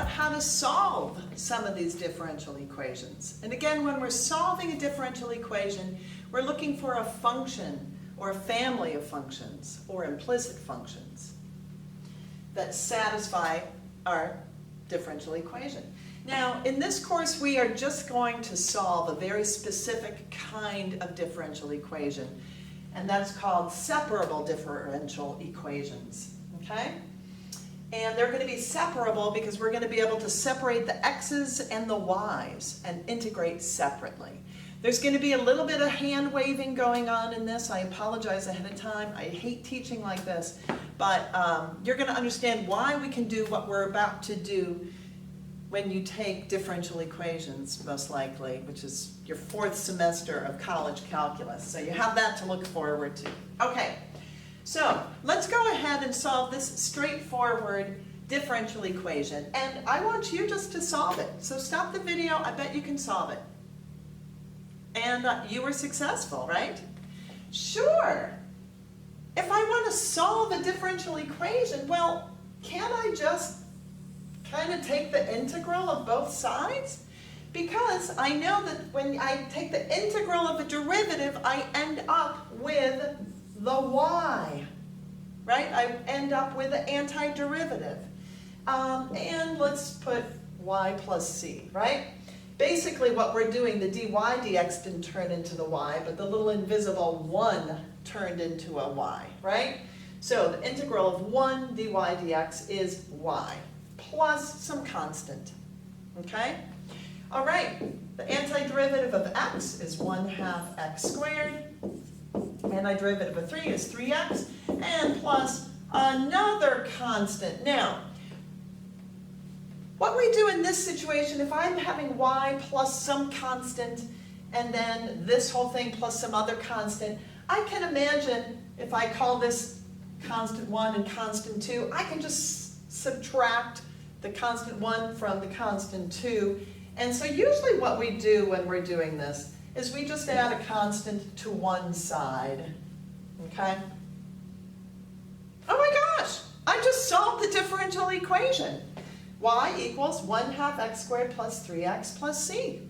out how to solve some of these differential equations. And again, when we're solving a differential equation, we're looking for a function or a family of functions or implicit functions that satisfy our differential equation. Now, in this course, we are just going to solve a very specific kind of differential equation, and that's called separable differential equations, okay? And they're going to be separable because we're going to be able to separate the x's and the y's and integrate separately. There's going to be a little bit of hand waving going on in this. I apologize ahead of time. I hate teaching like this, but you're going to understand why we can do what we're about to do when you take differential equations, most likely, which is your 4th semester of college calculus. So you have that to look forward to. Okay, so let's go ahead and solve this straightforward differential equation. And I want you just to solve it. So stop the video. I bet you can solve it. And you were successful, right? Sure. If I want to solve a differential equation, well, can't I just kind of take the integral of both sides? Because I know that when I take the integral of a derivative, I end up with the y, right? I end up with the antiderivative. And let's put y plus c, right? Basically what we're doing, the dy dx didn't turn into the y, but the little invisible 1 turned into a y, right? So the integral of 1 dy dx is y plus some constant, okay? All right, the antiderivative of x is 1/2 x squared. Antiderivative of 3 is 3x, and plus another constant. Now, what we do in this situation, if I'm having y plus some constant, and then this whole thing plus some other constant, I can imagine if I call this constant 1 and constant 2, I can just subtract the constant 1 from the constant 2. And so usually what we do when we're doing this is we just add a constant to one side, okay? Oh my gosh, I just solved the differential equation. Y equals 1/2 x squared plus 3x plus c.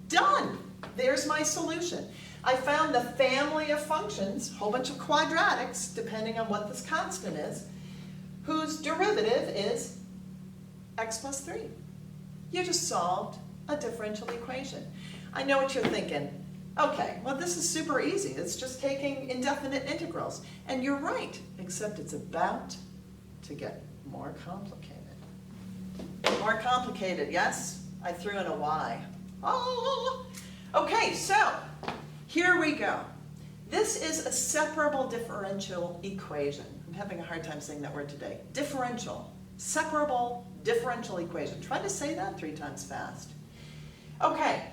Done. There's my solution. I found the family of functions, a whole bunch of quadratics, depending on what this constant is, whose derivative is x plus 3. You just solved a differential equation. I know what you're thinking. Okay, well this is super easy. It's just taking indefinite integrals. And you're right, except it's about to get more complicated. More complicated, yes? I threw in a y. Oh! Okay, so here we go. This is a separable differential equation. I'm having a hard time saying that word today. Differential. Separable differential equation. Try to say that 3 times fast. Okay,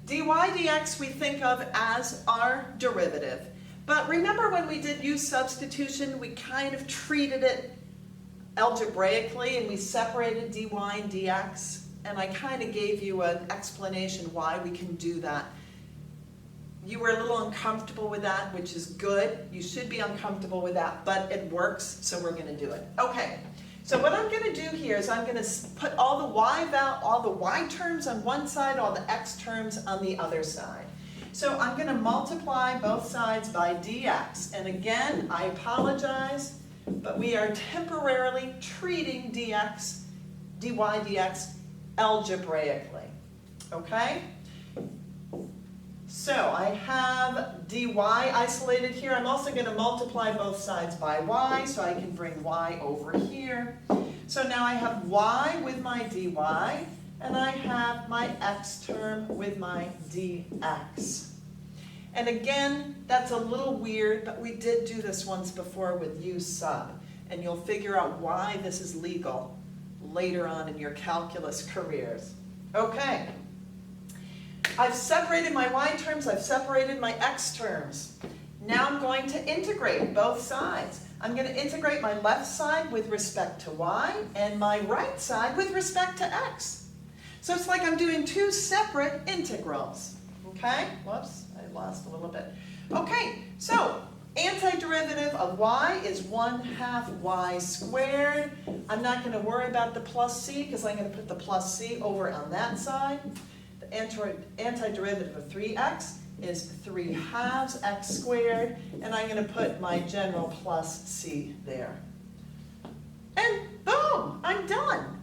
dy dx we think of as our derivative. But remember when we did use substitution, we kind of treated it algebraically and we separated dy and dx. And I kind of gave you an explanation why we can do that. You were a little uncomfortable with that, which is good. You should be uncomfortable with that, but it works, so we're going to do it. Okay. So what I'm going to do here is I'm going to put all the y terms on one side, all the x terms on the other side. So I'm going to multiply both sides by dx. And again, I apologize, but we are temporarily treating dy dx algebraically. Okay? So I have dy isolated here. I'm also going to multiply both sides by y, so I can bring y over here. So now I have y with my dy, and I have my x term with my dx. And again, that's a little weird, but we did do this once before with u sub, and you'll figure out why this is legal later on in your calculus careers. Okay. I've separated my y terms, I've separated my x terms. Now I'm going to integrate both sides. I'm going to integrate my left side with respect to y and my right side with respect to x. So it's like I'm doing 2 separate integrals. Okay? Whoops, I lost a little bit. Okay, so antiderivative antiderivative of y is 1/2 y squared. I'm not going to worry about the plus c because I'm going to put the plus c over on that side. The antiderivative of 3x is 3/2 x squared, and I'm going to put my general plus c there. And boom, I'm done.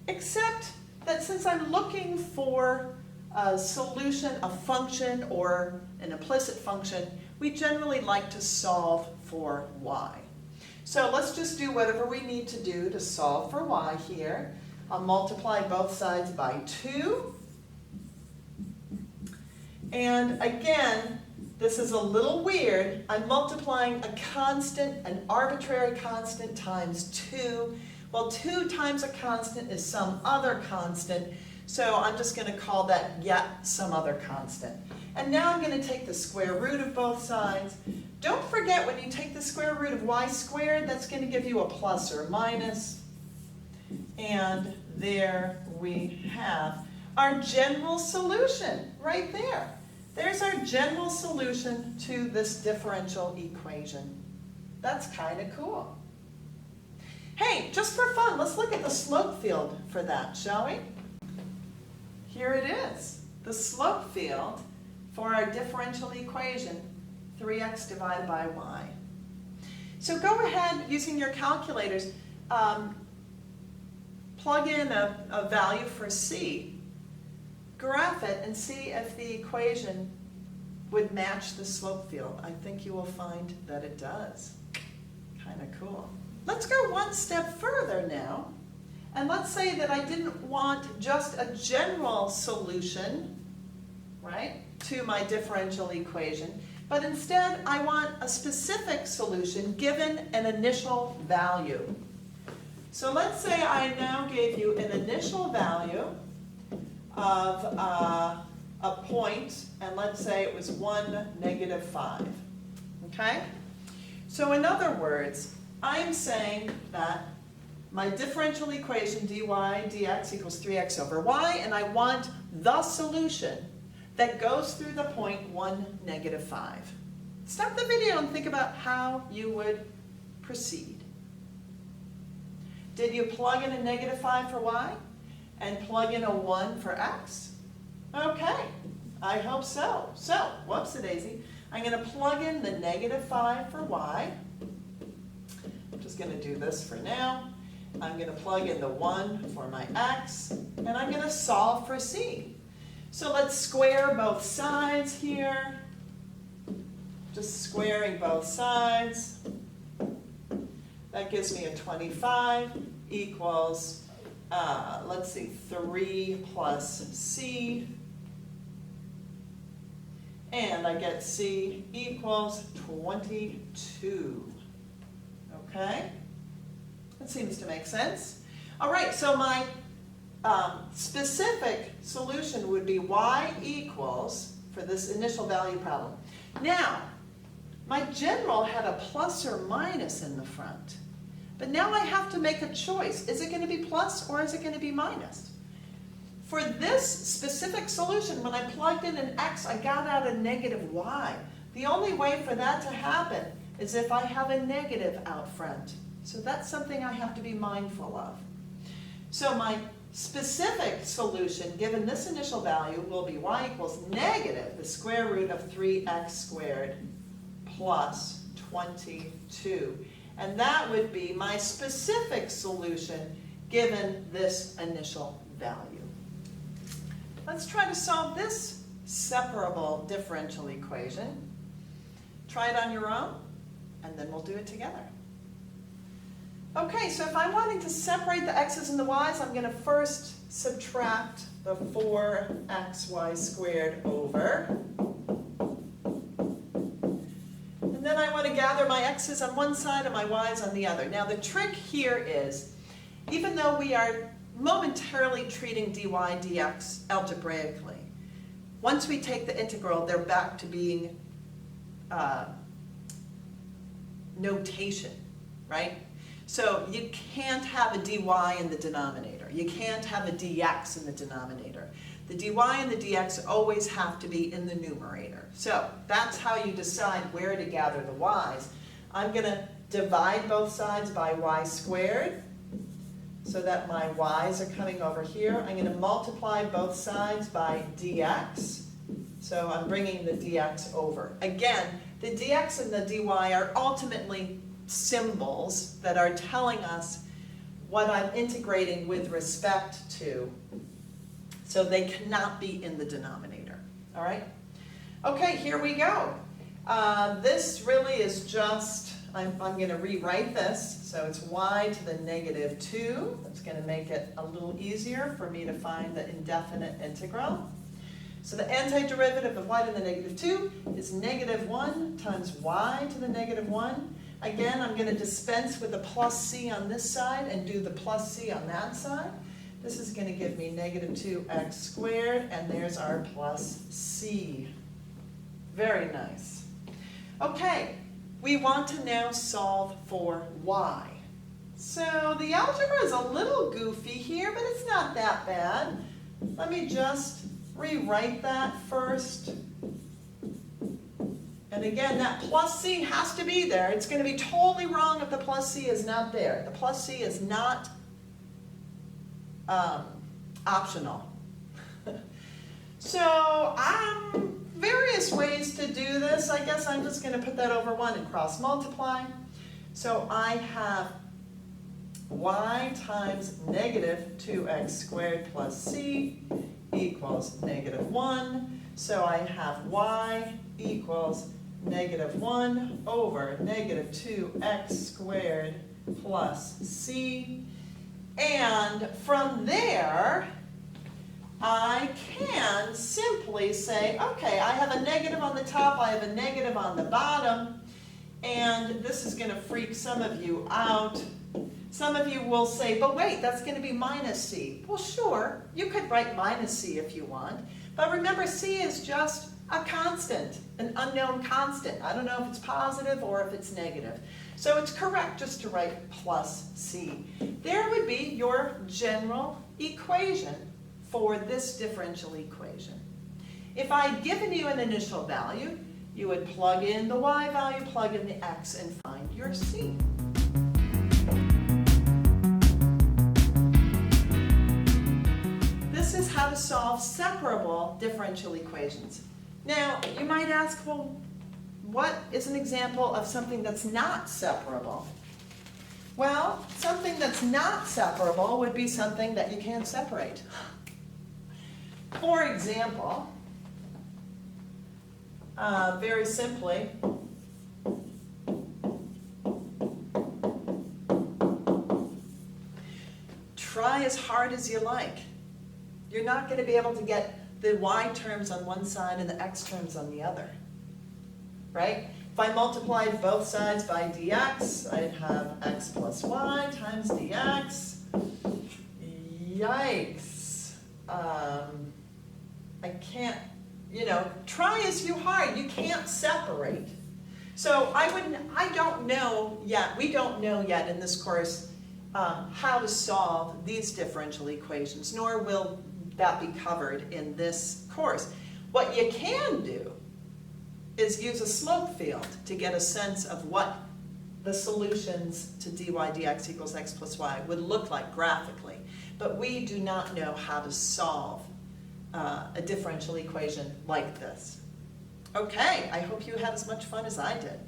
Except that since I'm looking for a solution, a function, or an implicit function, we generally like to solve for y. So let's just do whatever we need to do to solve for y here. I'll multiply both sides by 2. And again, this is a little weird. I'm multiplying a constant, an arbitrary constant, times 2. Well, 2 times a constant is some other constant, so I'm just going to call that yet some other constant. And now I'm going to take the square root of both sides. Don't forget, when you take the square root of y squared, that's going to give you a plus or minus. And there we have our general solution right there. There's our general solution to this differential equation. That's kind of cool. Hey, just for fun, let's look at the slope field for that, shall we? Here it is, the slope field for our differential equation, 3x divided by y. So go ahead, using your calculators, plug in a value for c, graph it, and see if the equation would match the slope field. I think you will find that it does. Kind of cool. Let's go one step further now, and let's say that I didn't want just a general solution, right, to my differential equation, but instead I want a specific solution given an initial value. So let's say I now gave you an initial value of a point, and let's say it was 1, -5, okay? So in other words, I'm saying that my differential equation dy dx equals 3x over y, and I want the solution that goes through the point 1, -5. Stop the video and think about how you would proceed. Did you plug in a -5 for y and plug in a 1 for x? Okay, I hope so. So, whoops-a-daisy, I'm going to plug in the -5 for y. I'm just going to do this for now. I'm going to plug in the 1 for my x, and I'm going to solve for c. So let's square both sides here. Just squaring both sides. That gives me a 25 equals, let's see, 3 plus c. And I get c equals 22. Okay? That seems to make sense. All right, so my specific solution would be y equals, for this initial value problem. Now, my general had a plus or minus in the front. But now I have to make a choice. Is it going to be plus or is it going to be minus? For this specific solution, when I plugged in an x, I got out a -y. The only way for that to happen is if I have a negative out front. So that's something I have to be mindful of. So my specific solution, given this initial value, will be y equals negative the square root of 3x squared plus 22. And that would be my specific solution given this initial value. Let's try to solve this separable differential equation. Try it on your own, and then we'll do it together. Okay, so if I'm wanting to separate the x's and the y's, I'm going to first subtract the 4xy squared over. And then I want to gather my x's on one side and my y's on the other. Now the trick here is, even though we are momentarily treating dy dx algebraically, once we take the integral, they're back to being notation, right? So you can't have a dy in the denominator. You can't have a dx in the denominator. The dy and the dx always have to be in the numerator. So that's how you decide where to gather the y's. I'm going to divide both sides by y squared, so that my y's are coming over here. I'm going to multiply both sides by dx, so I'm bringing the dx over. Again, the dx and the dy are ultimately symbols that are telling us what I'm integrating with respect to, so they cannot be in the denominator. All right? Okay, here we go. This really is just, I'm going to rewrite this, so it's y to the negative 2. That's going to make it a little easier for me to find the indefinite integral. So the antiderivative of y to the negative 2 is negative 1 times y to the negative 1. Again, I'm going to dispense with the plus c on this side and do the plus c on that side. This is going to give me negative 2x squared, and there's our plus c. Very nice. Okay, we want to now solve for y. So the algebra is a little goofy here, but it's not that bad. Let me just rewrite that first. And again, that plus c has to be there. It's going to be totally wrong if the plus c is not there. The plus c is not optional. So, various ways to do this. I guess I'm just going to put that over 1 and cross multiply. So I have y times negative 2x squared plus c equals negative 1. So I have y equals negative 1 over negative 2x squared plus c. And from there, I can simply say, okay, I have a negative on the top, I have a negative on the bottom, and this is going to freak some of you out. Some of you will say, but wait, that's going to be minus c. Well, sure, you could write minus c if you want, but remember, c is just a constant, an unknown constant. I don't know if it's positive or if it's negative. So it's correct just to write plus c. There would be your general equation for this differential equation. If I'd given you an initial value, you would plug in the y value, plug in the x, and find your c. This is how to solve separable differential equations. Now, you might ask, well, what is an example of something that's not separable? Well, something that's not separable would be something that you can't separate. For example, very simply, try as hard as you like. You're not going to be able to get the y terms on one side and the x terms on the other, right? If I multiplied both sides by dx, I'd have x plus y times dx. Yikes. I can't, try as you hard, you can't separate. So I don't know yet, we don't know yet in this course how to solve these differential equations, nor will that be covered in this course. What you can do is use a slope field to get a sense of what the solutions to dy dx equals x plus y would look like graphically. But we do not know how to solve a differential equation like this. Okay, I hope you had as much fun as I did.